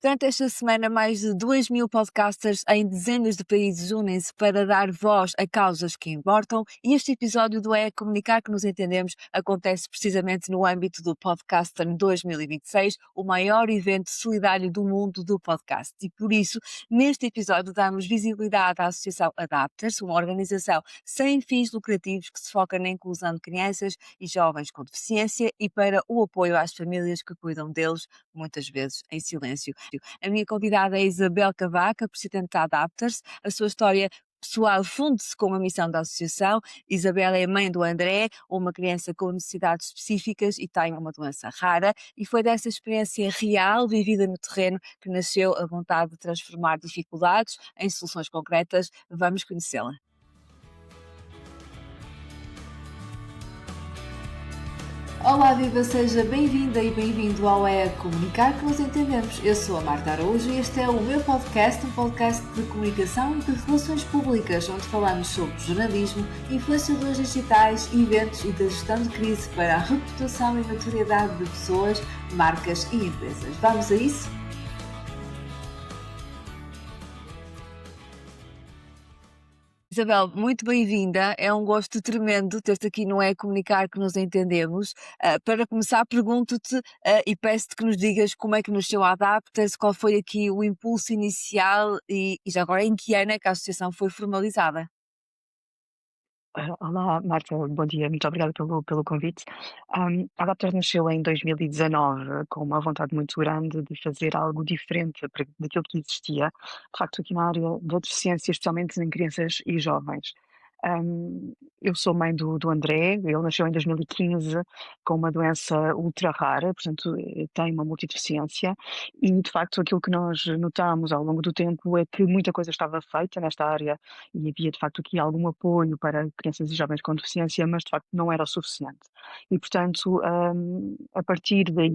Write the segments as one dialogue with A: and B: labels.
A: Durante esta semana, mais de 2.000 podcasters em dezenas de países unem-se para dar voz a causas que importam, e este episódio do É Comunicar que nos entendemos acontece precisamente no âmbito do Podcaster 2026, o maior evento solidário do mundo do podcast. E por isso, neste episódio damos visibilidade à Associação Adapters, uma organização sem fins lucrativos que se foca na inclusão de crianças e jovens com deficiência e para o apoio às famílias que cuidam deles, muitas vezes em silêncio. A minha convidada é Isabel Cavaca, presidente da Adapters. A sua história pessoal funde-se com a missão da associação. Isabel é mãe do André, uma criança com necessidades específicas e tem uma doença rara, e foi dessa experiência real, vivida no terreno, que nasceu a vontade de transformar dificuldades em soluções concretas. Vamos conhecê-la. Olá, viva, seja bem-vinda e bem-vindo ao É Comunicar que nos entendemos. Eu sou a Marta Araújo e este é o meu podcast, um podcast de comunicação e de relações públicas, onde falamos sobre jornalismo, influenciadores digitais, eventos e da gestão de crise para a reputação e notoriedade de pessoas, marcas e empresas. Vamos a isso? Isabel, muito bem-vinda. É um gosto tremendo ter-te aqui no É Comunicar que nos entendemos. Para começar, pergunto-te e peço-te que nos digas como é que nasceu a Adapters, qual foi aqui o impulso inicial e já agora em que ano é que a associação foi formalizada?
B: Olá, Marta, bom dia, muito obrigada pelo convite. A Adapters nasceu em 2019 com uma vontade muito grande de fazer algo diferente daquilo que existia, de facto, aqui na área da deficiência, especialmente em crianças e jovens. Eu sou mãe do André, ele nasceu em 2015 com uma doença ultra rara, portanto, tem uma multideficiência, e de facto aquilo que nós notamos ao longo do tempo é que muita coisa estava feita nesta área e havia de facto aqui algum apoio para crianças e jovens com deficiência, mas de facto não era o suficiente. E portanto, a partir daí,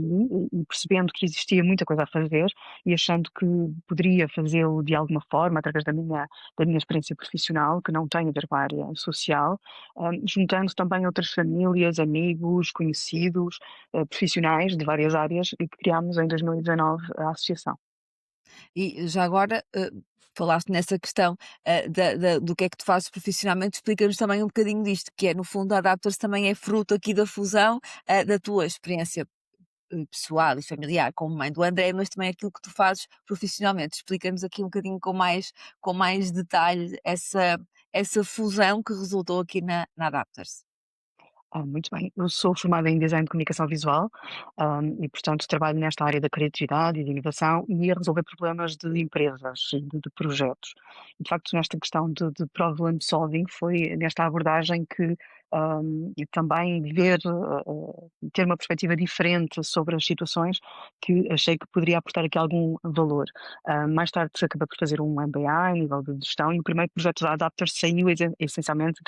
B: e percebendo que existia muita coisa a fazer e achando que poderia fazê-lo de alguma forma, através da minha experiência profissional, que não tem a ver com a área social, juntando também outras famílias, amigos, conhecidos, profissionais de várias áreas, e que criámos em 2019 a associação.
A: E já agora, falaste nessa questão, do que é que tu fazes profissionalmente, explica-nos também um bocadinho disto, que é, no fundo, a Adapters também é fruto aqui da fusão, da tua experiência, pessoal e familiar como mãe do André, mas também aquilo que tu fazes profissionalmente. Explica-nos aqui um bocadinho com mais detalhe essa fusão que resultou aqui na Adapters.
B: Muito bem. Eu sou formada em Design de Comunicação Visual, e, portanto, trabalho nesta área da criatividade e de inovação e a resolver problemas de empresas e de projetos. E, de facto, nesta questão de problem solving, foi nesta abordagem que, e também ver, ter uma perspectiva diferente sobre as situações, que achei que poderia aportar aqui algum valor. Mais tarde acabei por fazer um MBA em nível de gestão e o primeiro projeto da Adapter saiu essencialmente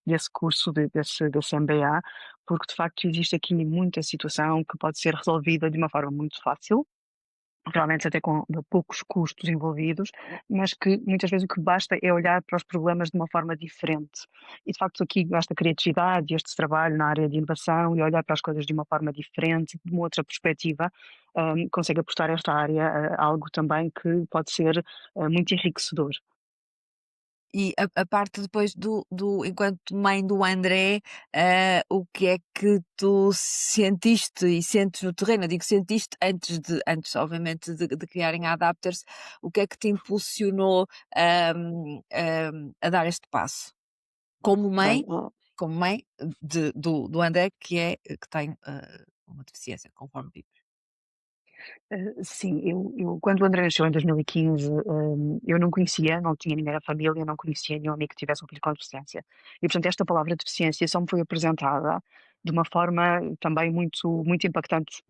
B: desse curso, desse MBA, porque de facto existe aqui muita situação que pode ser resolvida de uma forma muito fácil, realmente até com poucos custos envolvidos, mas que muitas vezes o que basta é olhar para os problemas de uma forma diferente. E de facto aqui esta criatividade, este trabalho na área de inovação e olhar para as coisas de uma forma diferente, de uma outra perspectiva, consegue apostar esta área a algo também que pode ser muito enriquecedor.
A: E a parte depois do enquanto mãe do André, o que é que tu sentiste e sentes no terreno? Eu digo sentiste antes obviamente de criarem a Adapters, o que é que te impulsionou, a dar este passo? Como
B: Bem,
A: mãe como mãe do André que tem, uma deficiência, conforme vimos.
B: Sim, eu quando o André nasceu em 2015, eu não conhecia, não tinha ninguém na família, não conhecia nenhum amigo que tivesse um filho com deficiência. E portanto esta palavra deficiência só me foi apresentada de uma forma também muito muito impactante,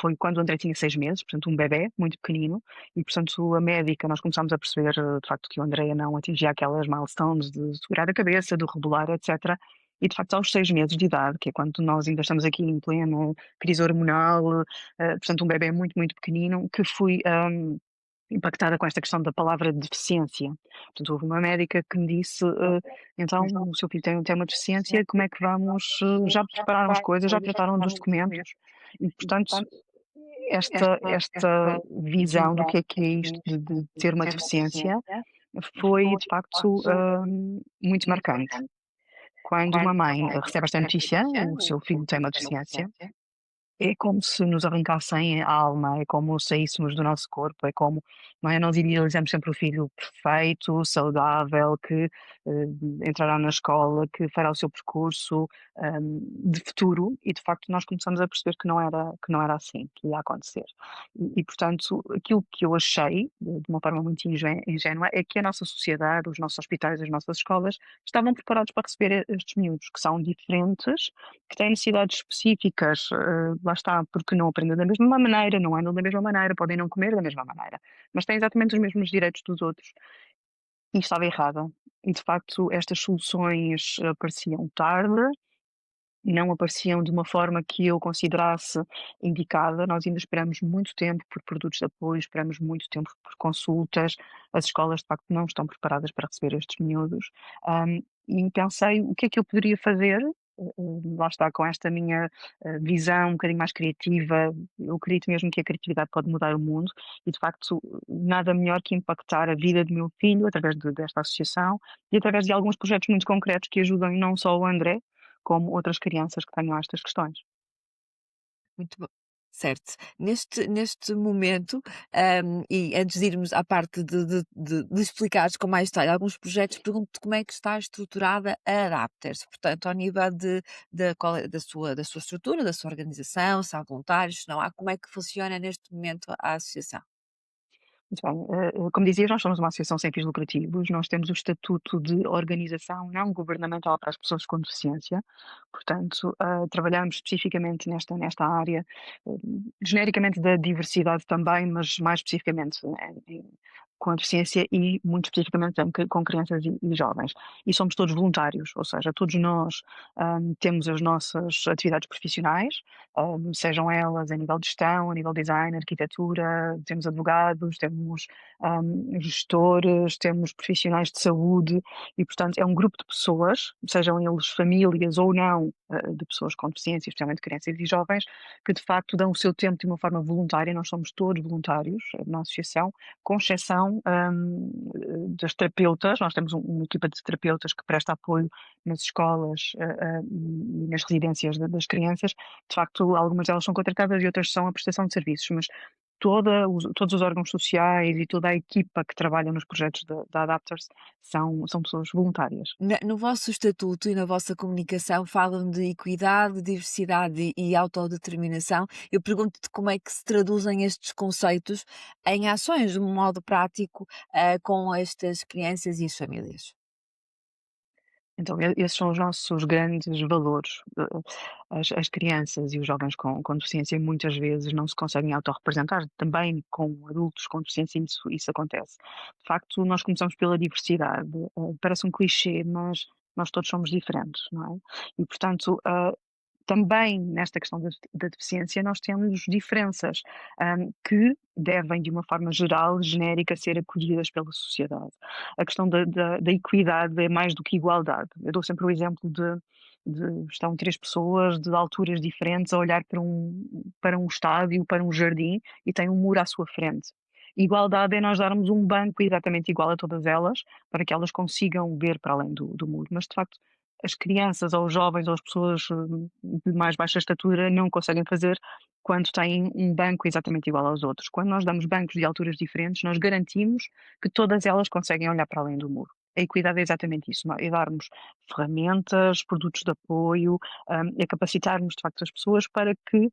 B: foi quando o André tinha 6 meses, portanto um bebé muito pequenino, e portanto a médica nós começámos a perceber, de facto que o André não atingia aquelas milestones de segurar a cabeça, de rebolar, etcétera. E de facto aos 6 meses de idade, que é quando nós ainda estamos aqui em plena crise hormonal, portanto um bebé muito, muito pequenino, que fui, impactada com esta questão da palavra deficiência. Portanto, houve uma médica que me disse: "Então o seu filho tem uma deficiência, como é que vamos, já prepararam as coisas, já trataram dos documentos?" E portanto, esta visão do que é isto de ter uma deficiência foi, de facto, muito marcante. Quando uma mãe recebe esta notícia, o seu filho tem uma deficiência, é como se nos arrancassem a alma, é como saíssemos do nosso corpo, é como, não é, nós idealizamos sempre o filho perfeito, saudável, que, entrará na escola, que fará o seu percurso, de futuro e de facto nós começamos a perceber que não era assim que ia acontecer. Portanto, aquilo que eu achei, de uma forma muito ingénua, é que a nossa sociedade, os nossos hospitais, as nossas escolas, estavam preparados para receber estes miúdos, que são diferentes, que têm necessidades específicas, lá está, porque não aprendem da mesma maneira, não andam da mesma maneira, podem não comer da mesma maneira, mas têm exatamente os mesmos direitos dos outros. E estava errada. E de facto estas soluções apareciam tarde, não apareciam de uma forma que eu considerasse indicada. Nós ainda esperamos muito tempo por produtos de apoio, esperamos muito tempo por consultas. As escolas, de facto, não estão preparadas para receber estes miúdos. E pensei o que é que eu poderia fazer. Lá está, com esta minha visão um bocadinho mais criativa, eu acredito mesmo que a criatividade pode mudar o mundo e, de facto, nada melhor que impactar a vida do meu filho através desta associação e através de alguns projetos muito concretos que ajudem não só o André, como outras crianças que tenham estas questões.
A: Muito bom. Certo. Neste momento, e antes de irmos à parte de explicares com mais detalhe alguns projetos, pergunto-te como é que está estruturada a Adapters, portanto, ao nível da sua estrutura, da sua organização, se há voluntários, se não há, como é que funciona neste momento a associação?
B: Muito bem, como dizias, nós somos uma associação sem fins lucrativos, nós temos o estatuto de organização não governamental para as pessoas com deficiência, portanto, trabalhamos especificamente nesta área, genericamente da diversidade também, mas mais especificamente com a deficiência e muito especificamente também com crianças e jovens. E somos todos voluntários, ou seja, todos nós temos as nossas atividades profissionais, sejam elas a nível de gestão, a nível de design, arquitetura, temos advogados, temos gestores, temos profissionais de saúde e, portanto, é um grupo de pessoas, sejam eles famílias ou não, de pessoas com deficiência, especialmente crianças e jovens, que de facto dão o seu tempo de uma forma voluntária. Nós somos todos voluntários na associação, com exceção das terapeutas. Nós temos uma equipa de terapeutas que presta apoio nas escolas e nas residências das crianças. De facto, algumas delas são contratadas e outras são a prestação de serviços, mas todos os órgãos sociais e toda a equipa que trabalha nos projetos da Adapters são pessoas voluntárias.
A: No vosso estatuto e na vossa comunicação falam de equidade, diversidade e autodeterminação. Eu pergunto-te como é que se traduzem estes conceitos em ações, de um modo prático, com estas crianças e as famílias?
B: Então, esses são os nossos grandes valores. As crianças e os jovens com deficiência muitas vezes não se conseguem autorrepresentar, também com adultos com deficiência isso acontece. De facto, nós começamos pela diversidade. Parece um clichê, mas nós todos somos diferentes, não é? E, portanto, também nesta questão da deficiência nós temos diferenças, que devem, de uma forma geral, genérica, ser acolhidas pela sociedade. A questão da equidade é mais do que igualdade. Eu dou sempre o exemplo de estão 3 pessoas de alturas diferentes a olhar para um estádio, para um jardim e têm um muro à sua frente. Igualdade é nós darmos um banco exatamente igual a todas elas, para que elas consigam ver para além do muro, mas de facto as crianças ou os jovens ou as pessoas de mais baixa estatura não conseguem fazer quando têm um banco exatamente igual aos outros. Quando nós damos bancos de alturas diferentes, nós garantimos que todas elas conseguem olhar para além do muro. A equidade é exatamente isso, é darmos ferramentas, produtos de apoio, é capacitarmos de facto as pessoas para que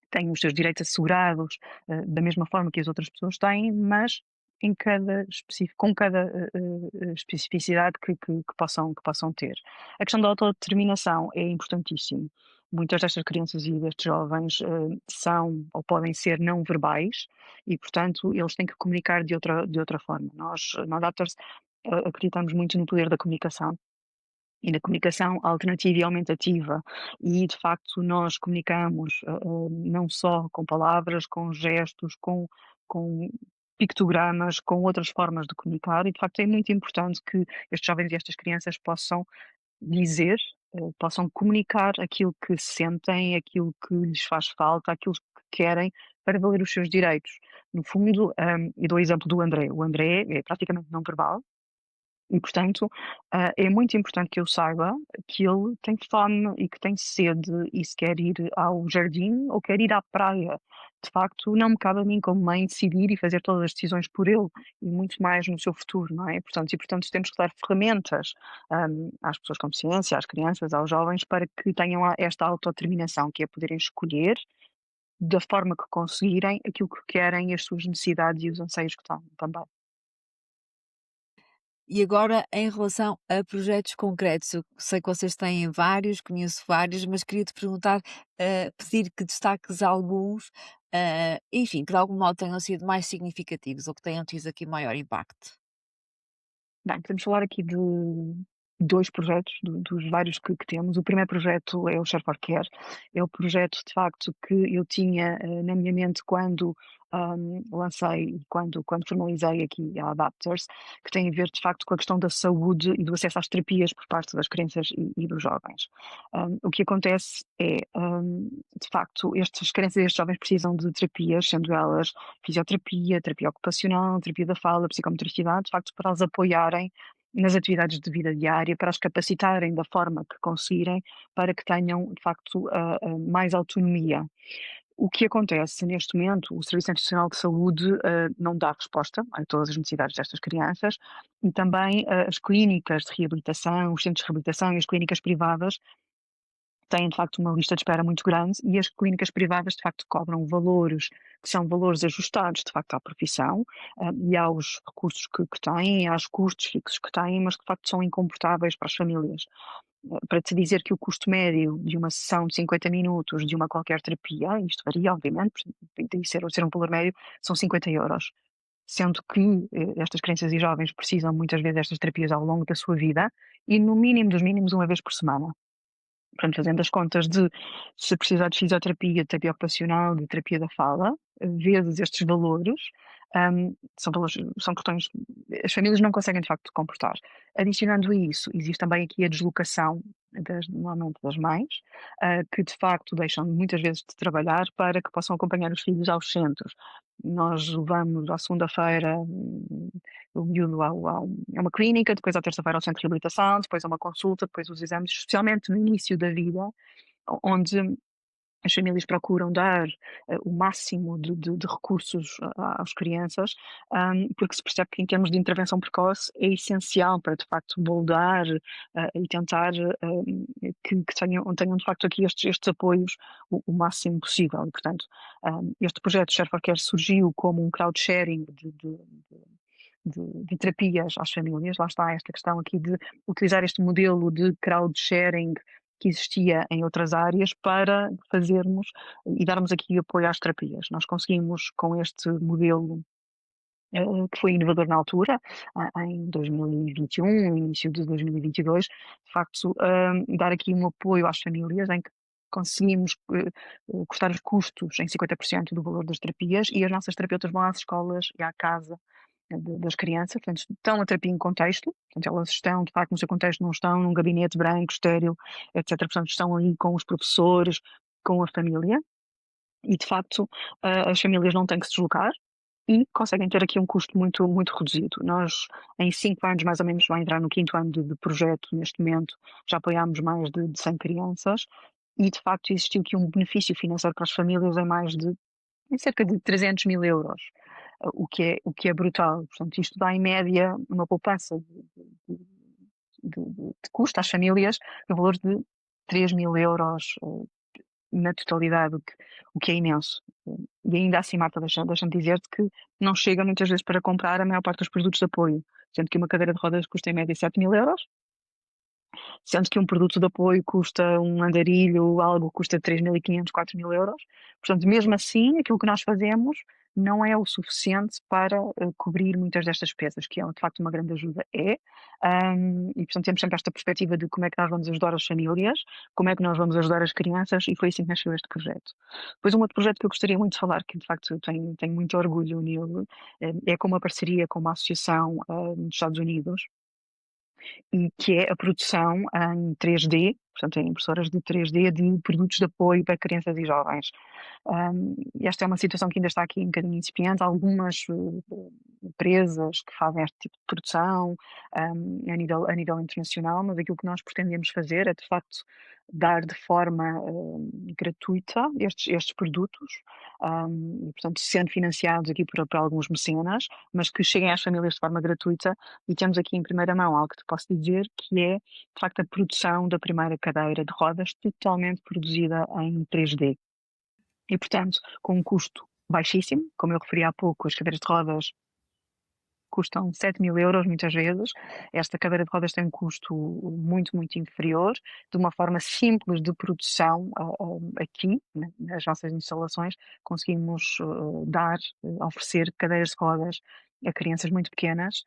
B: tenham os seus direitos assegurados, da mesma forma que as outras pessoas têm, mas com cada especificidade que possam ter. A questão da autodeterminação é importantíssimo. Muitas destas crianças e destes jovens são ou podem ser não verbais e, portanto, eles têm que comunicar de outra forma. Nós, na Adapters, acreditamos muito no poder da comunicação e na comunicação alternativa e aumentativa. E, de facto, nós comunicamos não só com palavras, com gestos, com pictogramas, com outras formas de comunicar, e, de facto, é muito importante que estes jovens e estas crianças possam dizer possam comunicar aquilo que sentem, aquilo que lhes faz falta, aquilo que querem para valer os seus direitos. No fundo, e dou o exemplo do André. O André é praticamente não verbal, e, portanto, é muito importante que eu saiba que ele tem fome e que tem sede e se quer ir ao jardim ou quer ir à praia. De facto, não me cabe a mim, como mãe, decidir e fazer todas as decisões por ele e muito mais no seu futuro, não é? Portanto, temos que dar ferramentas, às pessoas com deficiência, às crianças, aos jovens, para que tenham esta autodeterminação, que é poderem escolher, da forma que conseguirem, aquilo que querem, as suas necessidades e os anseios que têm também.
A: E agora, em relação a projetos concretos, eu sei que vocês têm vários, conheço vários, mas queria te perguntar, pedir que destaques alguns, enfim, que de algum modo tenham sido mais significativos ou que tenham tido aqui maior impacto.
B: Bem, podemos falar aqui de 2 projetos, dos vários que temos. O primeiro projeto é o Share for Care. É o projeto, de facto, que eu tinha, na minha mente quando, lancei e quando formalizei aqui a Adapters, que tem a ver, de facto, com a questão da saúde e do acesso às terapias por parte das crianças e dos jovens. O que acontece é, de facto, estas crianças e estes jovens precisam de terapias, sendo elas fisioterapia, terapia ocupacional, terapia da fala, psicomotricidade, de facto, para as apoiarem nas atividades de vida diária, para as capacitarem da forma que conseguirem, para que tenham, de facto, mais autonomia. O que acontece neste momento, o Serviço Nacional de Saúde não dá resposta a todas as necessidades destas crianças e também as clínicas de reabilitação, os centros de reabilitação e as clínicas privadas têm de facto uma lista de espera muito grande e as clínicas privadas de facto cobram valores que são valores ajustados de facto à profissão, e aos recursos que têm, aos custos fixos que têm, mas que de facto são incomportáveis para as famílias. Para te dizer que o custo médio de uma sessão de 50 minutos de uma qualquer terapia, isto varia obviamente, tem de ser um valor médio, são 50 euros. Sendo que estas crianças e jovens precisam muitas vezes destas terapias ao longo da sua vida e no mínimo dos mínimos uma vez por semana. Portanto, fazendo as contas de se precisar de fisioterapia, de terapia ocupacional, de terapia da fala, vezes estes valores, são valores, são questões, as famílias não conseguem de facto comportar. Adicionando a isso, existe também aqui a deslocação normalmente das mães, que de facto deixam muitas vezes de trabalhar para que possam acompanhar os filhos aos centros. Nós levamos à segunda-feira o miúdo a uma clínica, depois à terça-feira ao centro de reabilitação, depois a uma consulta, depois os exames, especialmente no início da vida, onde as famílias procuram dar o máximo de recursos às crianças, porque se percebe que em termos de intervenção precoce é essencial para de facto moldar e tentar que tenham de facto aqui estes apoios o máximo possível. E, portanto, este projeto Share for Care surgiu como um crowd-sharing de terapias às famílias. Lá está esta questão aqui de utilizar este modelo de crowd-sharing que existia em outras áreas para fazermos e darmos aqui apoio às terapias. Nós conseguimos, com este modelo, que foi inovador na altura, em 2021, início de 2022, de facto, dar aqui um apoio às famílias em que conseguimos cortar os custos em 50% do valor das terapias e as nossas terapeutas vão às escolas e à casa das crianças, portanto, estão a terapia em contexto, portanto, elas estão, de facto, no seu contexto, não estão num gabinete branco, estéril, etc. Portanto, estão ali com os professores, com a família, e de facto, as famílias não têm que se deslocar e conseguem ter aqui um custo muito, muito reduzido. Nós, em 5 anos, mais ou menos, vai entrar no 5º ano de projeto, neste momento, já apoiámos mais de 100 crianças, e de facto existiu aqui um benefício financeiro para as famílias em cerca de 300.000 euros, o que é brutal. Portanto, isto dá em média uma poupança de custo às famílias no valor de 3.000 euros na totalidade, o que é imenso. E ainda assim, Marta, deixa-me dizer-te que não chega muitas vezes para comprar a maior parte dos produtos de apoio, sendo que uma cadeira de rodas custa em média 7.000 euros, sendo que um produto de apoio custa um andarilho, algo custa 3.500, 4.000 euros. Portanto, mesmo assim, aquilo que nós fazemos não é o suficiente para cobrir muitas destas despesas, que é de facto uma grande ajuda. E portanto temos sempre esta perspectiva de como é que nós vamos ajudar as famílias, como é que nós vamos ajudar as crianças, e foi assim que nasceu este projeto. Depois um outro projeto que eu gostaria muito de falar, que de facto tenho muito orgulho nele, é com uma parceria com uma associação nos Estados Unidos, e que é a produção em 3D, portanto, em impressoras de 3D de produtos de apoio para crianças e jovens. Esta é uma situação que ainda está aqui um bocadinho incipiente. Algumas empresas que fazem este tipo de produção a nível internacional, mas aquilo que nós pretendemos fazer é, de facto, dar de forma gratuita estes produtos, e, portanto, sendo financiados aqui por alguns mecenas, mas que cheguem às famílias de forma gratuita. E temos aqui em primeira mão algo que te posso dizer, que é, de facto, a produção da primeira cadeira de rodas totalmente produzida em 3D. E, portanto, com um custo baixíssimo, como eu referi há pouco, as cadeiras de rodas custam 7.000 euros muitas vezes. Esta cadeira de rodas tem um custo muito, muito inferior, de uma forma simples de produção aqui, né, nas nossas instalações, conseguimos oferecer cadeiras de rodas a crianças muito pequenas,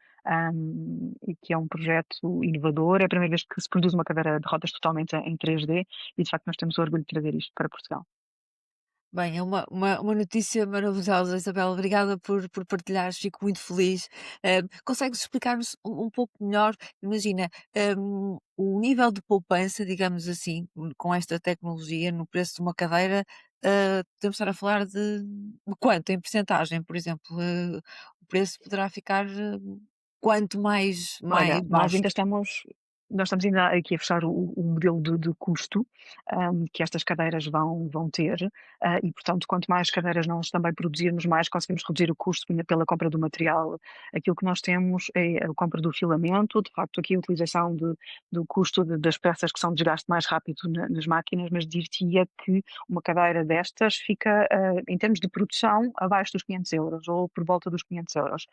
B: e que é um projeto inovador. É a primeira vez que se produz uma cadeira de rodas totalmente em 3D e, de facto, nós temos o orgulho de trazer isto para Portugal.
A: Bem, é uma notícia maravilhosa, Isabel. Obrigada por partilhares, fico muito feliz. Consegues explicar-nos um pouco melhor? Imagina, o nível de poupança, digamos assim, com esta tecnologia no preço de uma cadeira, podemos estar a falar de quanto em percentagem, por exemplo? O preço poderá ficar quanto mais
B: Olha,
A: baixo?
B: nós estamos ainda aqui a fechar o modelo de custo, que estas cadeiras vão ter, e portanto, quanto mais cadeiras nós também produzirmos, mais conseguimos reduzir o custo pela compra do material. Aquilo que nós temos é a compra do filamento, de facto aqui a utilização do custo das peças que são de desgaste mais rápido nas máquinas, mas dir-te-ia que uma cadeira destas fica, em termos de produção, abaixo dos 500 € ou por volta dos 500 €.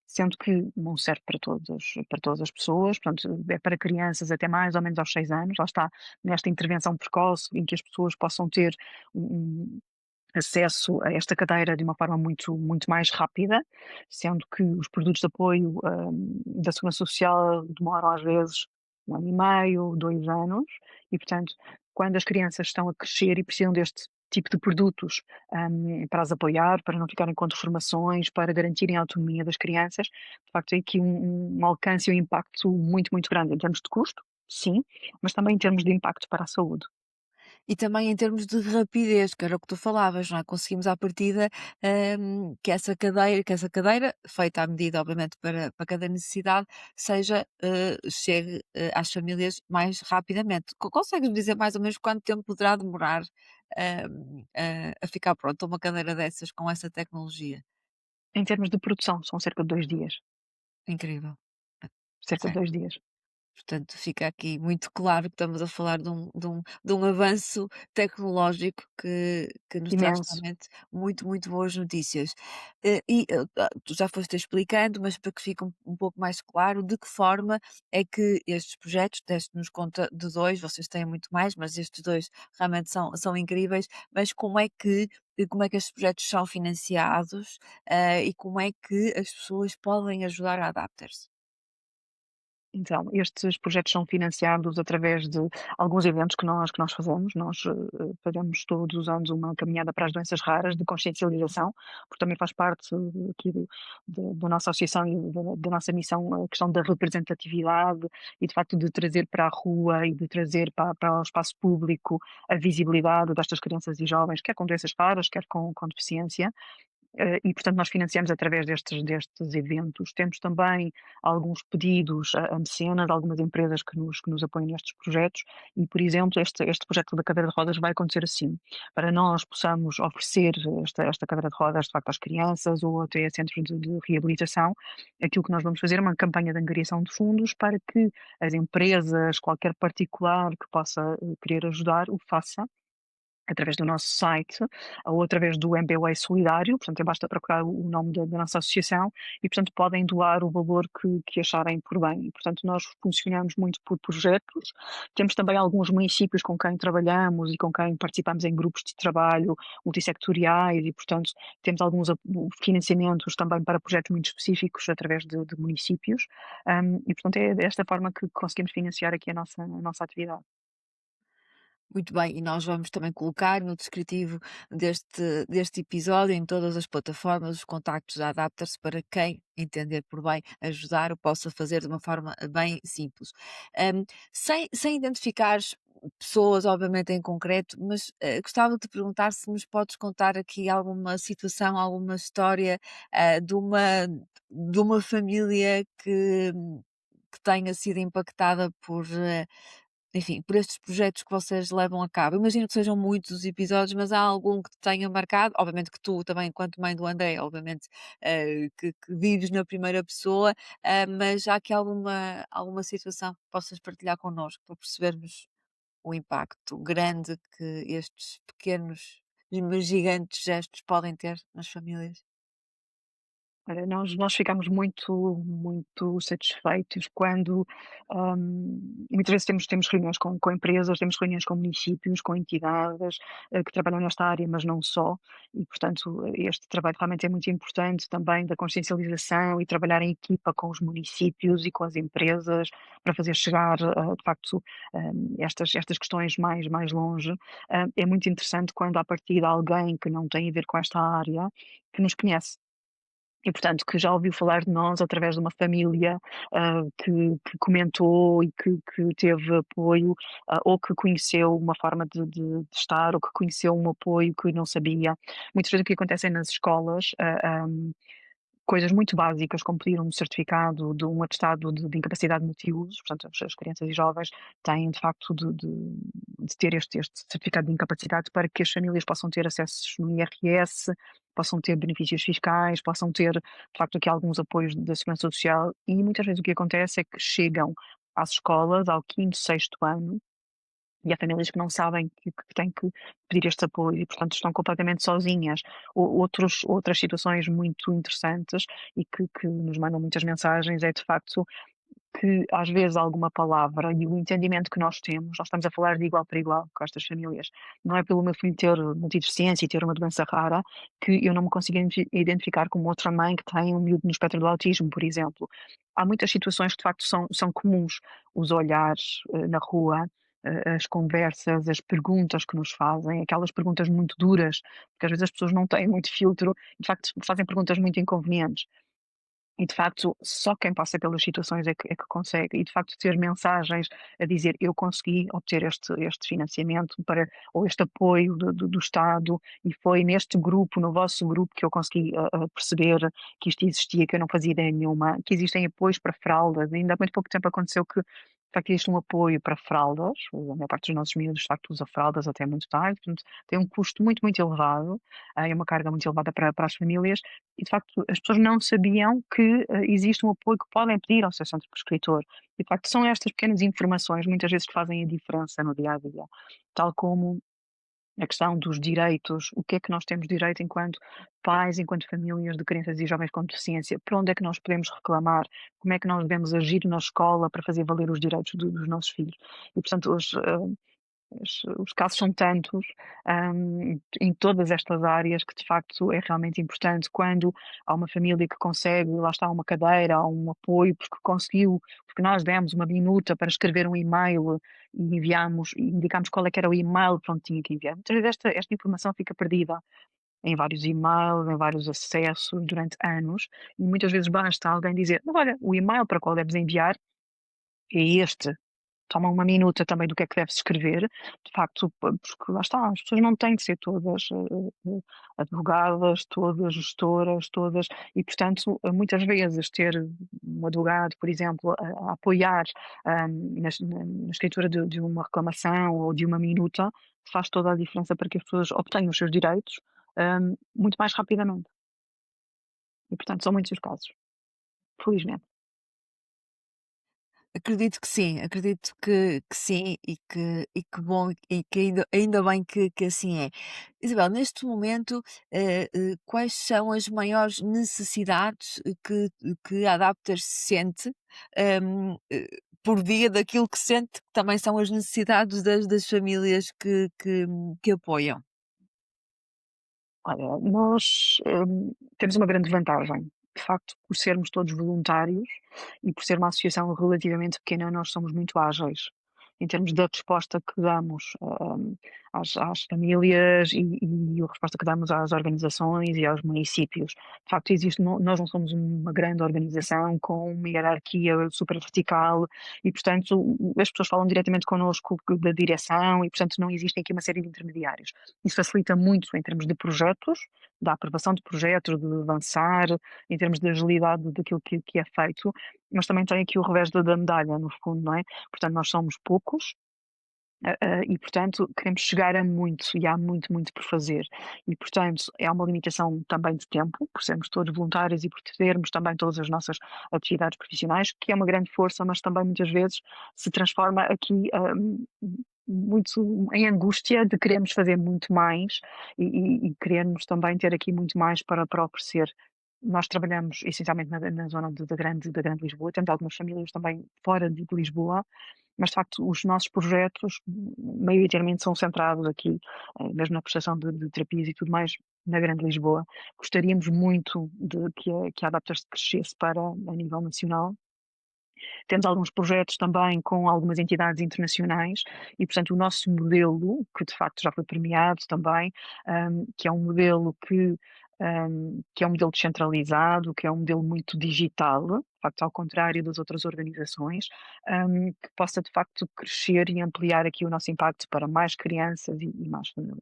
B: Sendo que não serve para todas as pessoas, portanto, é para crianças até mais ou menos aos 6 anos, lá está, nesta intervenção precoce em que as pessoas possam ter um acesso a esta cadeira de uma forma muito, muito mais rápida, sendo que os produtos de apoio, da Segurança Social demoram às vezes 1 ano e meio, 2 anos, e portanto, quando as crianças estão a crescer e precisam deste tipo de produtos, para as apoiar, para não ficarem com deformações, para garantirem a autonomia das crianças, de facto tem aqui um alcance e um impacto muito, muito grande em termos de custo, sim, mas também em termos de impacto para a saúde.
A: E também em termos de rapidez, que era o que tu falavas, não é? Conseguimos à partida, que essa cadeira, feita à medida, obviamente, para cada necessidade, chegue, às famílias mais rapidamente. Consegues-me dizer mais ou menos quanto tempo poderá demorar, a ficar pronta uma cadeira dessas com essa tecnologia?
B: Em termos de produção, são cerca de 2 dias,
A: Incrível. Ah,
B: cerca de
A: certo.
B: 2 dias.
A: Portanto, fica aqui muito claro que estamos a falar de um avanço tecnológico que nos traz
B: Imenso.
A: realmente muito boas notícias. Tu já foste explicando, mas para que fique um pouco mais claro, de que forma é que estes projetos, deste-nos conta de 2, vocês têm muito mais, mas estes 2 realmente são incríveis, mas como é que estes projetos são financiados, e como é que as pessoas podem ajudar a Adapters?
B: Então, estes projetos são financiados através de alguns eventos que nós fazemos. Nós fazemos todos os anos uma caminhada para as doenças raras de consciencialização, porque também faz parte aqui da nossa associação e da nossa missão a questão da representatividade e, de facto, de trazer para a rua e de trazer para o espaço público a visibilidade destas crianças e jovens, quer com doenças raras, quer com deficiência. E portanto nós financiamos através destes eventos. Temos também alguns pedidos a mecenas, algumas empresas que nos apoiam nestes projetos e, por exemplo, este projeto da cadeira de rodas vai acontecer assim, para nós possamos oferecer esta cadeira de rodas, de facto, às crianças ou até a centros de reabilitação. Aquilo que nós vamos fazer é uma campanha de angariação de fundos para que as empresas, qualquer particular que possa querer ajudar, o faça através do nosso site ou através do MBWay Solidário, portanto, basta procurar o nome da nossa associação e, portanto, podem doar o valor que acharem por bem. E, portanto, nós funcionamos muito por projetos. Temos também alguns municípios com quem trabalhamos e com quem participamos em grupos de trabalho multissectoriais e, portanto, temos alguns financiamentos também para projetos muito específicos através de municípios. E, portanto, é desta forma que conseguimos financiar aqui a nossa atividade.
A: Muito bem, e nós vamos também colocar no descritivo deste episódio, em todas as plataformas, os contactos da Adapter-se para quem entender por bem ajudar o possa fazer de uma forma bem simples. Hum, sem identificares pessoas, obviamente, em concreto, mas gostava de te perguntar se nos podes contar aqui alguma situação, alguma história de uma família que tenha sido impactada enfim, por estes projetos que vocês levam a cabo. Imagino que sejam muitos os episódios, mas há algum que te tenha marcado? Obviamente que tu também, enquanto mãe do André, obviamente, que vives na primeira pessoa, mas há aqui alguma situação que possas partilhar connosco para percebermos o impacto grande que estes pequenos, mas gigantes gestos podem ter nas famílias?
B: Olha, nós ficamos muito satisfeitos quando, muitas vezes temos reuniões com empresas, temos reuniões com municípios, com entidades, que trabalham nesta área, mas não só, e portanto, este trabalho realmente é muito importante também da consciencialização e trabalhar em equipa com os municípios e com as empresas para fazer chegar, de facto, estas questões mais longe. É muito interessante quando à partida alguém que não tem a ver com esta área, que nos conhece. E portanto, que já ouviu falar de nós através de uma família, que comentou e que teve apoio, ou que conheceu uma forma de estar, ou que conheceu um apoio que não sabia. Muitas vezes o que acontece é nas escolas, coisas muito básicas, como pedir um certificado de um atestado de incapacidade multiusos, portanto as crianças e jovens têm de facto de ter este certificado de incapacidade para que as famílias possam ter acessos no IRS, possam ter benefícios fiscais, possam ter de facto aqui alguns apoios da segurança social, e muitas vezes o que acontece é que chegam às escolas ao quinto, sexto ano, e há famílias que não sabem que têm que pedir este apoio e, portanto, estão completamente sozinhas. Outras situações muito interessantes e que nos mandam muitas mensagens é, de facto, que às vezes alguma palavra e o entendimento que nós estamos a falar de igual para igual com estas famílias. Não é pelo meu filho ter multideficiência e ter uma doença rara que eu não me consigo identificar como outra mãe que tem um miúdo no espectro do autismo, por exemplo. Há muitas situações que de facto são comuns. Os olhares na rua, as conversas, as perguntas que nos fazem, aquelas perguntas muito duras, porque às vezes as pessoas não têm muito filtro, de facto fazem perguntas muito inconvenientes. E de facto, só quem passa pelas situações é que consegue. E de facto ter mensagens a dizer: "Eu consegui obter este financiamento para ou este apoio do Estado, e foi neste grupo, no vosso grupo, que eu consegui, perceber que isto existia, que eu não fazia ideia nenhuma, que existem apoios para fraldas". Ainda há muito pouco tempo aconteceu que, de facto, existe um apoio para fraldas. A maior parte dos nossos miúdos, de facto, usa fraldas até muito tarde, portanto, tem um custo muito elevado, é uma carga muito elevada para as famílias, e de facto as pessoas não sabiam que, existe um apoio que podem pedir ao seu centro prescritor. E de facto são estas pequenas informações muitas vezes que fazem a diferença no dia a dia, tal como a questão dos direitos, o que é que nós temos direito enquanto pais, enquanto famílias de crianças e jovens com deficiência, por onde é que nós podemos reclamar, como é que nós devemos agir na escola para fazer valer os direitos dos nossos filhos. E portanto os casos são tantos, em todas estas áreas, que de facto é realmente importante quando há uma família que consegue, lá está, uma cadeira, há um apoio, porque conseguiu, porque nós demos uma minuta para escrever um e-mail e enviámos, e indicámos qual é que era o e-mail para onde tinha que enviar. Muitas vezes esta informação fica perdida em vários e-mails, em vários acessos durante anos, e muitas vezes basta alguém dizer: "Olha, o e-mail para o qual deves enviar é este". Toma uma minuta também do que é que deve-se escrever, de facto, porque lá está, as pessoas não têm de ser todas, advogadas, todas gestoras, todas, e portanto, muitas vezes ter um advogado, por exemplo, a apoiar, na escritura de uma reclamação ou de uma minuta, faz toda a diferença para que as pessoas obtenham os seus direitos, muito mais rapidamente. E portanto são muitos os casos, felizmente.
A: Acredito que sim, acredito que sim e que bom e que ainda bem que assim é. Isabel, neste momento, quais são as maiores necessidades que a Adapter sente, por via daquilo que sente que também são as necessidades das famílias que apoiam?
B: Olha, nós, temos uma grande vantagem. De facto, por sermos todos voluntários e por ser uma associação relativamente pequena, nós somos muito ágeis. em termos da resposta que damos, às famílias e a resposta que damos às organizações e aos municípios. De facto, existe nós não somos uma grande organização com uma hierarquia super vertical e, portanto, as pessoas falam diretamente connosco da direção e, portanto, não existem aqui uma série de intermediários. Isso facilita muito em termos de projetos, da aprovação de projetos, de avançar, em termos de agilidade daquilo que é feito, mas também tem aqui o revés da medalha, no fundo, não é? Portanto, nós somos poucos, e portanto queremos chegar a muito e há muito, muito por fazer. E portanto é uma limitação também de tempo, por sermos todos voluntários e por termos também todas as nossas atividades profissionais, que é uma grande força, mas também muitas vezes se transforma aqui, muito em angústia de querermos fazer muito mais e querermos também ter aqui muito mais para oferecer. Nós trabalhamos essencialmente na zona da grande Lisboa, temos algumas famílias também fora de Lisboa, mas de facto os nossos projetos maioritariamente são centrados aqui, mesmo na prestação de terapias e tudo mais, na Grande Lisboa. Gostaríamos muito de que a Adapters crescesse para a nível nacional. Temos alguns projetos também com algumas entidades internacionais e, portanto, o nosso modelo, que de facto já foi premiado também, que é um modelo que é um modelo descentralizado, que é um modelo muito digital, de facto, ao contrário das outras organizações, que possa de facto crescer e ampliar aqui o nosso impacto para mais crianças e mais famílias.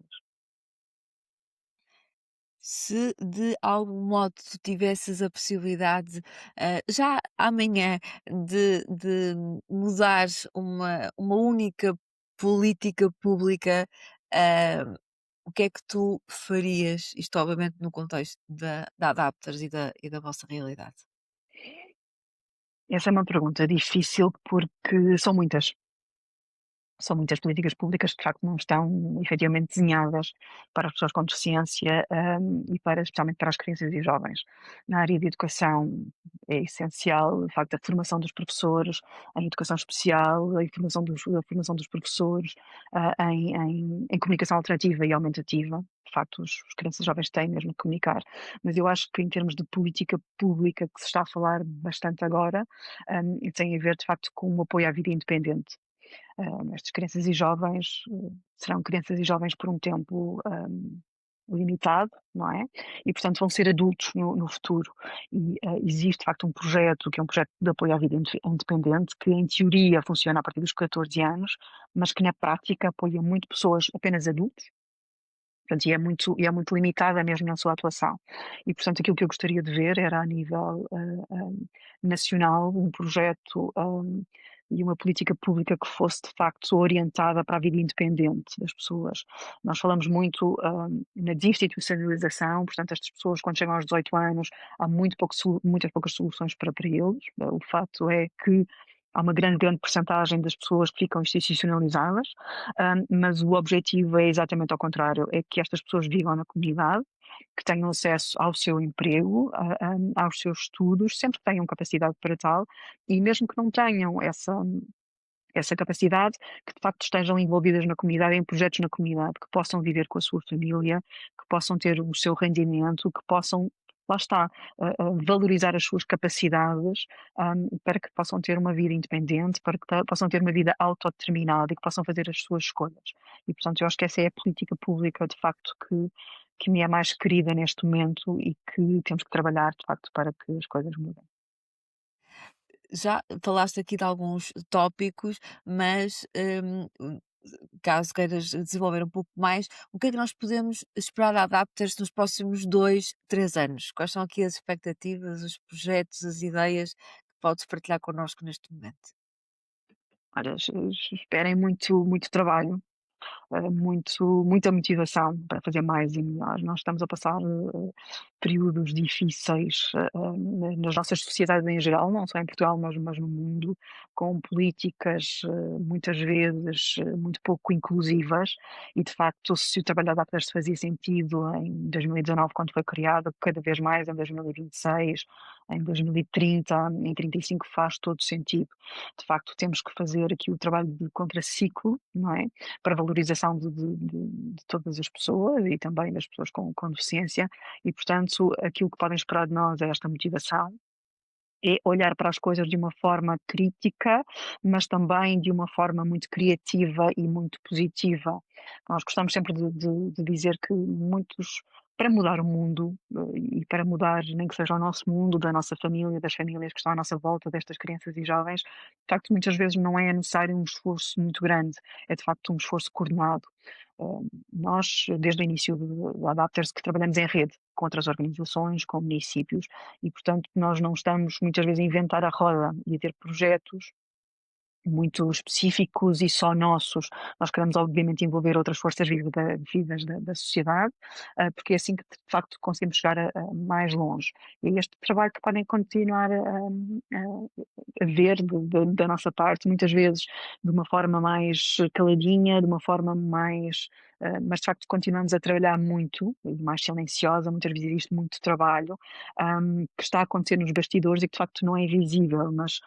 A: Se de algum modo tu tivesses a possibilidade, já amanhã de mudar uma única política pública, ah, o que é que tu farias? Isto obviamente no contexto da Adapters e da vossa realidade.
B: Essa é uma pergunta difícil porque são muitas. São muitas políticas públicas que de facto não estão efetivamente desenhadas para as pessoas com deficiência, e especialmente para as crianças e jovens. Na área de educação é essencial, de facto, a formação dos professores em educação especial, a formação dos professores, em comunicação alternativa e aumentativa. De facto, os crianças e jovens têm mesmo que comunicar, mas eu acho que em termos de política pública, que se está a falar bastante agora, tem a ver de facto com o apoio à vida independente. Estas crianças e jovens, serão crianças e jovens por um tempo, limitado, não é? E portanto vão ser adultos no futuro. E, existe de facto um projeto, que é um projeto de apoio à vida independente, que em teoria funciona a partir dos 14 anos, mas que na prática apoia muito pessoas apenas adultos, portanto, e é muito limitada mesmo na sua atuação. E, portanto, aquilo que eu gostaria de ver era a nível, nacional, um projeto, e uma política pública que fosse de facto orientada para a vida independente das pessoas. Nós falamos muito, na desinstitucionalização, portanto, estas pessoas quando chegam aos 18 anos, há muitas poucas soluções para eles. O facto é que há uma grande, grande percentagem das pessoas que ficam institucionalizadas, mas o objetivo é exatamente ao contrário, é que estas pessoas vivam na comunidade, que tenham acesso ao seu emprego, aos seus estudos, sempre que tenham capacidade para tal, e mesmo que não tenham essa capacidade, que de facto estejam envolvidas na comunidade, em projetos na comunidade, que possam viver com a sua família, que possam ter o seu rendimento, que possam, lá está, valorizar as suas capacidades, para que possam ter uma vida independente, para que possam ter uma vida autodeterminada e que possam fazer as suas escolhas. E portanto eu acho que essa é a política pública de facto que me é mais querida neste momento e que temos que trabalhar de facto para que as coisas mudem.
A: Já falaste aqui de alguns tópicos, mas, caso queiras desenvolver um pouco mais, o que é que nós podemos esperar da Adapters nos próximos 2, 3 anos? Quais são aqui as expectativas, os projetos, as ideias que podes partilhar connosco neste momento?
B: Olha, esperem muito, muito trabalho, muita motivação para fazer mais e melhor. Nós estamos a passar, períodos difíceis, nas nossas sociedades em geral, não só em Portugal, mas no mundo, com políticas, muitas vezes, muito pouco inclusivas e, de facto, se o trabalho da Adapters fazia sentido em 2019, quando foi criado, cada vez mais em 2026, em 2030, em 35 faz todo sentido. De facto, temos que fazer aqui o trabalho de contraciclo, não é? Para a valorização de todas as pessoas e também das pessoas com deficiência e, portanto, aquilo que podem esperar de nós é esta motivação, é olhar para as coisas de uma forma crítica, mas também de uma forma muito criativa e muito positiva. Nós gostamos sempre de dizer que muitos para mudar o mundo, e para mudar nem que seja o nosso mundo, da nossa família, das famílias que estão à nossa volta, destas crianças e jovens, de facto, muitas vezes não é necessário um esforço muito grande, é de facto um esforço coordenado. Nós, desde o início do Adapters, que trabalhamos em rede com outras organizações, com municípios, e portanto nós não estamos muitas vezes a inventar a roda e a ter projetos muito específicos e só nossos. Nós queremos obviamente envolver outras forças vivas da sociedade, porque é assim que de facto conseguimos chegar a mais longe. E é este trabalho que podem continuar a ver da nossa parte, muitas vezes de uma forma mais caladinha, de uma forma mais. Mas de facto continuamos a trabalhar muito, e mais silenciosa, muitas vezes existe muito trabalho que está a acontecer nos bastidores e que de facto não é visível, mas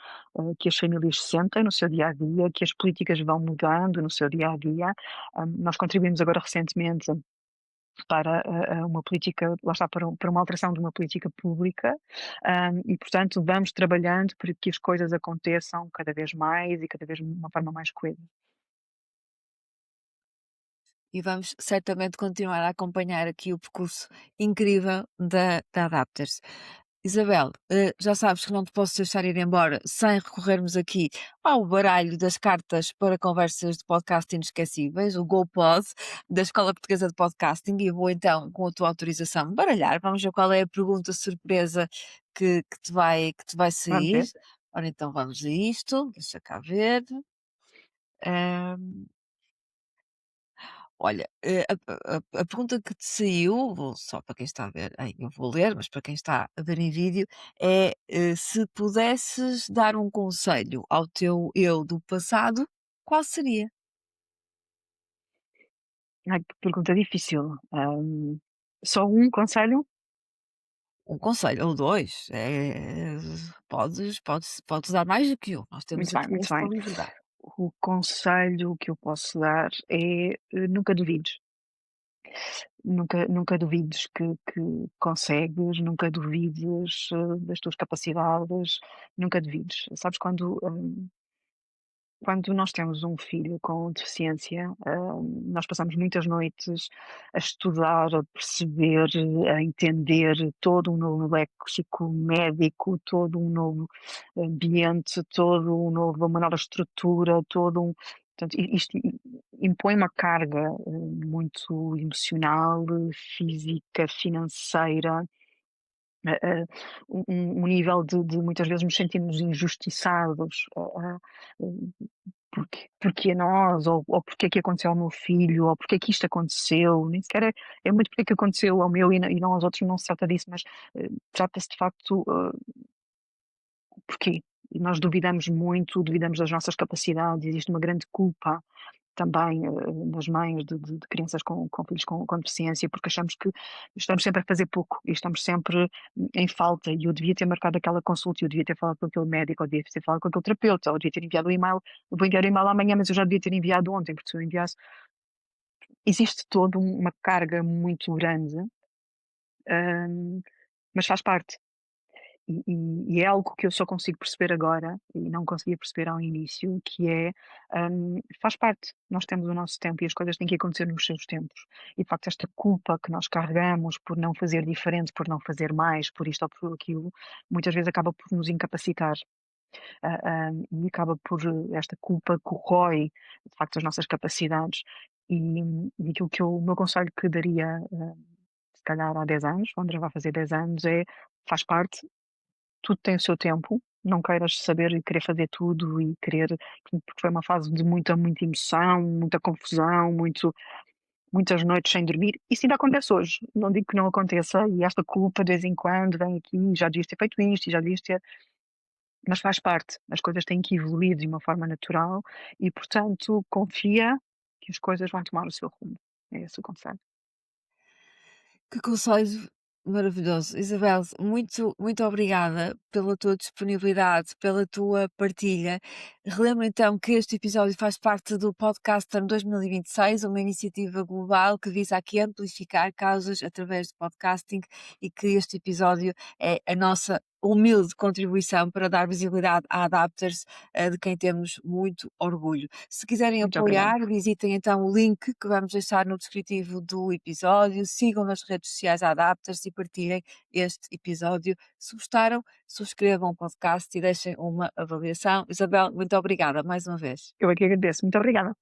B: que as famílias sentem no seu dia a dia, que as políticas vão mudando no seu dia a dia. Nós contribuímos agora recentemente para uma política, lá está, para uma alteração de uma política pública, e portanto vamos trabalhando para que as coisas aconteçam cada vez mais e cada vez de uma forma mais coesa.
A: E vamos certamente continuar a acompanhar aqui o percurso incrível da Adapters. Isabel, já sabes que não te posso deixar ir embora sem recorrermos aqui ao baralho das cartas para conversas de podcast inesquecíveis, o GoPod, da Escola Portuguesa de Podcasting, e vou então, com a tua autorização, baralhar. Vamos ver qual é a pergunta surpresa que te vai
B: Vamos
A: sair.
B: ver.
A: Ora, então vamos a isto, deixa cá ver. Ahm, Olha, a pergunta que te saiu, só para quem está a ver, eu vou ler, mas para quem está a ver em vídeo, é se pudesses dar um conselho ao teu eu do passado, qual seria?
B: Ai, que pergunta difícil. Só um conselho?
A: Um conselho, ou dois, podes dar mais do que um, nós temos
B: Muito bem,
A: aqui
B: muito
A: esta
B: bem.
A: liberdade.
B: O conselho que eu posso dar é nunca duvides. Nunca duvides que consegues, nunca duvides das tuas capacidades, nunca duvides. Sabes, quando nós temos um filho com deficiência, nós passamos muitas noites a estudar, a perceber, a entender todo um novo léxico médico, todo um novo ambiente, uma nova estrutura, todo um. Portanto, isto impõe uma carga muito emocional, física, financeira, um nível de muitas vezes nos sentirmos injustiçados. Porque a nós, ou porque é que aconteceu ao meu filho, ou porque é que isto aconteceu, nem sequer é muito porque é que aconteceu ao meu e não aos outros, não se trata disso, mas trata-se de facto porquê. E nós duvidamos das nossas capacidades, existe uma grande culpa também nas mães de crianças com filhos com deficiência, porque achamos que estamos sempre a fazer pouco e estamos sempre em falta. E eu devia ter marcado aquela consulta, eu devia ter falado com aquele médico, ou devia ter falado com aquele terapeuta, ou devia ter enviado o e-mail. Eu vou enviar o e-mail amanhã, mas eu já devia ter enviado ontem, porque se eu enviasse. Existe toda uma carga muito grande, hum, mas faz parte. E é algo que eu só consigo perceber agora, e não conseguia perceber ao início, que é, faz parte, nós temos o nosso tempo e as coisas têm que acontecer nos seus tempos. E de facto esta culpa que nós carregamos por não fazer diferente, por não fazer mais, por isto ou por aquilo, muitas vezes acaba por nos incapacitar. E acaba por esta culpa corrói, de facto, as nossas capacidades. E, e aquilo o meu conselho que daria, se calhar há 10 anos, o André vai fazer 10 anos, faz parte, tudo tem o seu tempo, não queiras saber e querer fazer tudo e querer, porque foi uma fase de muita emoção, muita confusão, muitas noites sem dormir. Isso ainda acontece hoje, não digo que não aconteça, e esta culpa de vez em quando vem aqui, já devias ter feito isto, e já devias ter, mas faz parte, as coisas têm que evoluir de uma forma natural e, portanto, confia que as coisas vão tomar o seu rumo. É esse o conselho.
A: Que conselho maravilhoso. Isabel, muito, muito obrigada pela tua disponibilidade, pela tua partilha. Relembro então que este episódio faz parte do Podcaster 2026, uma iniciativa global que visa aqui amplificar causas através de podcasting, e que este episódio é a nossa humilde contribuição para dar visibilidade à Adapters, de quem temos muito orgulho. Se quiserem
B: Muito obrigada.
A: apoiar, visitem então o link que vamos deixar no descritivo do episódio, sigam nas redes sociais a Adapters e partilhem este episódio. Se gostaram, subscrevam o podcast e deixem uma avaliação. Isabel, muito obrigada mais uma vez.
B: Eu aqui agradeço. Muito obrigada.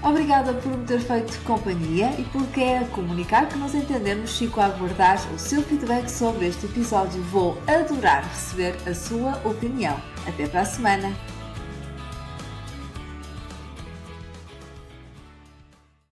A: Obrigada por me ter feito companhia e por querer comunicar que nos entendemos. Fico a aguardar o seu feedback sobre este episódio. Vou adorar receber a sua opinião. Até para a semana!